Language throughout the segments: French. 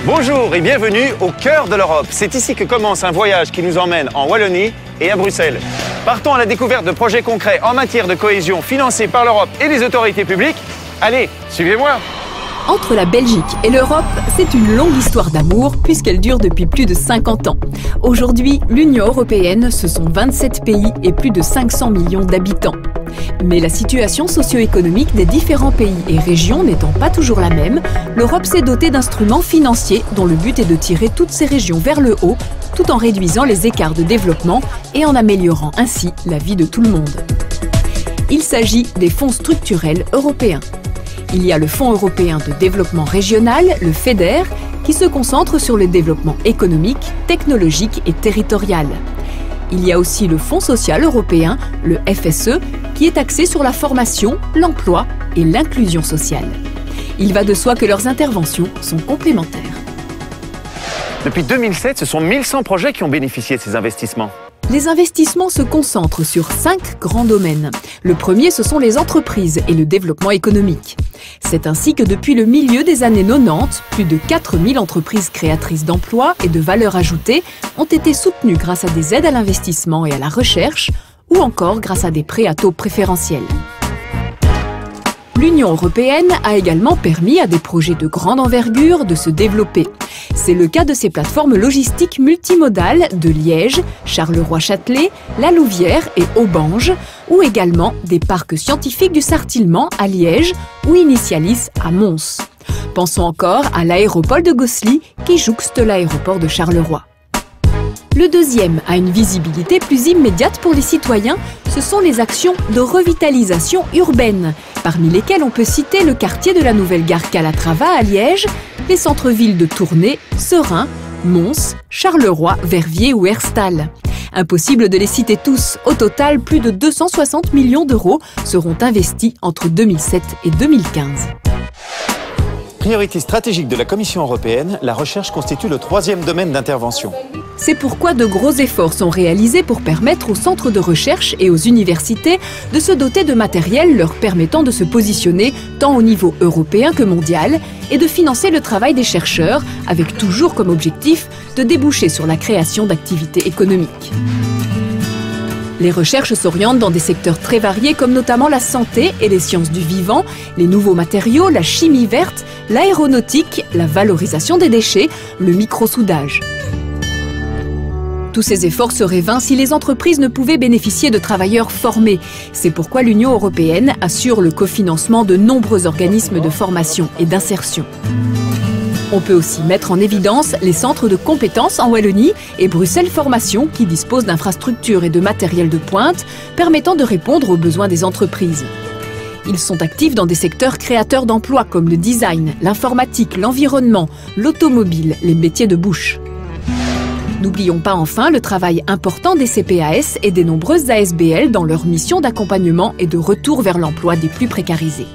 Bonjour et bienvenue au cœur de l'Europe. C'est ici que commence un voyage qui nous emmène en Wallonie et à Bruxelles. Partons à la découverte de projets concrets en matière de cohésion financés par l'Europe et les autorités publiques. Allez, suivez-moi. Entre la Belgique et l'Europe, c'est une longue histoire d'amour puisqu'elle dure depuis plus de 50 ans. Aujourd'hui, l'Union européenne, ce sont 27 pays et plus de 500 millions d'habitants. Mais la situation socio-économique des différents pays et régions n'étant pas toujours la même, l'Europe s'est dotée d'instruments financiers dont le but est de tirer toutes ces régions vers le haut, tout en réduisant les écarts de développement et en améliorant ainsi la vie de tout le monde. Il s'agit des fonds structurels européens. Il y a le Fonds européen de développement régional, le FEDER, qui se concentre sur le développement économique, technologique et territorial. Il y a aussi le Fonds social européen, le FSE, qui est axé sur la formation, l'emploi et l'inclusion sociale. Il va de soi que leurs interventions sont complémentaires. Depuis 2007, ce sont 1100 projets qui ont bénéficié de ces investissements. Les investissements se concentrent sur 5 grands domaines. Le premier, ce sont les entreprises et le développement économique. C'est ainsi que depuis le milieu des années 90, plus de 4000 entreprises créatrices d'emplois et de valeur ajoutée ont été soutenues grâce à des aides à l'investissement et à la recherche, ou encore grâce à des prêts à taux préférentiels. L'Union européenne a également permis à des projets de grande envergure de se développer. C'est le cas de ces plateformes logistiques multimodales de Liège, Charleroi-Châtelet, La Louvière et Aubange, ou également des parcs scientifiques du Sartillement à Liège ou Initialis à Mons. Pensons encore à l'aéroport de Gosselies qui jouxte l'aéroport de Charleroi. Le deuxième a une visibilité plus immédiate pour les citoyens, ce sont les actions de revitalisation urbaine, parmi lesquelles on peut citer le quartier de la nouvelle gare Calatrava à Liège, les centres-villes de Tournai, Seraing, Mons, Charleroi, Verviers ou Herstal. Impossible de les citer tous, au total plus de 260 millions d'euros seront investis entre 2007 et 2015. Priorité stratégique de la Commission européenne, la recherche constitue le troisième domaine d'intervention. C'est pourquoi de gros efforts sont réalisés pour permettre aux centres de recherche et aux universités de se doter de matériel leur permettant de se positionner tant au niveau européen que mondial et de financer le travail des chercheurs avec toujours comme objectif de déboucher sur la création d'activités économiques. Les recherches s'orientent dans des secteurs très variés comme notamment la santé et les sciences du vivant, les nouveaux matériaux, la chimie verte, l'aéronautique, la valorisation des déchets, le microsoudage. Tous ces efforts seraient vains si les entreprises ne pouvaient bénéficier de travailleurs formés. C'est pourquoi l'Union européenne assure le cofinancement de nombreux organismes de formation et d'insertion. On peut aussi mettre en évidence les centres de compétences en Wallonie et Bruxelles Formation qui disposent d'infrastructures et de matériel de pointe permettant de répondre aux besoins des entreprises. Ils sont actifs dans des secteurs créateurs d'emplois comme le design, l'informatique, l'environnement, l'automobile, les métiers de bouche. N'oublions pas enfin le travail important des CPAS et des nombreuses ASBL dans leur mission d'accompagnement et de retour vers l'emploi des plus précarisés.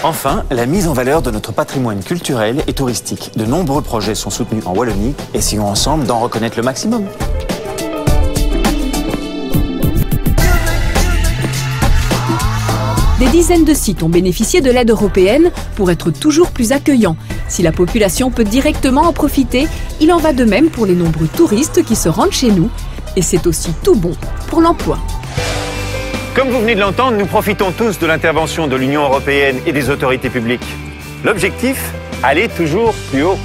Enfin, la mise en valeur de notre patrimoine culturel et touristique. De nombreux projets sont soutenus en Wallonie. Essayons ensemble d'en reconnaître le maximum. Des dizaines de sites ont bénéficié de l'aide européenne pour être toujours plus accueillants. Si la population peut directement en profiter, il en va de même pour les nombreux touristes qui se rendent chez nous. Et c'est aussi tout bon pour l'emploi. Comme vous venez de l'entendre, nous profitons tous de l'intervention de l'Union européenne et des autorités publiques. L'objectif, aller toujours plus haut.